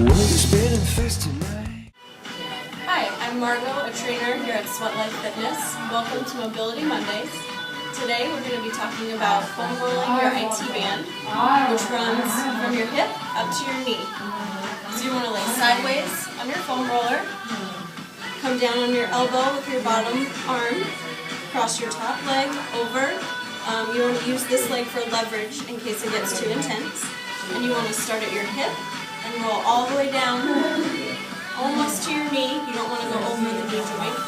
We'll be spinning fast tonight. Hi, I'm Margot, a trainer here at Sweat Life Fitness. Welcome to Mobility Mondays. Today we're going to be talking about foam rolling your IT band, which runs from your hip up to your knee. So you want to lay sideways on your foam roller, come down on your elbow with your bottom arm, cross your top leg over. You want to use this leg for leverage in case it gets too intense. And you want to start at your hip and roll all the way down, almost to your knee. You don't want to go over the knee joint.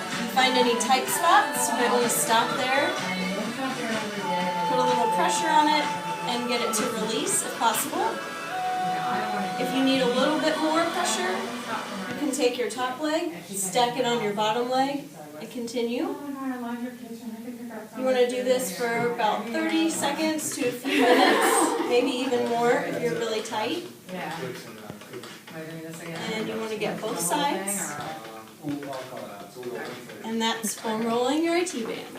If you find any tight spots, you might want to stop there, put a little pressure on it, and get it to release if possible. If you need a little bit more pressure, you can take your top leg, stack it on your bottom leg, and continue. You want to do this for about 30 seconds to a few minutes, maybe even more if you're really tight. And you want to get both sides. And that's foam rolling your IT band.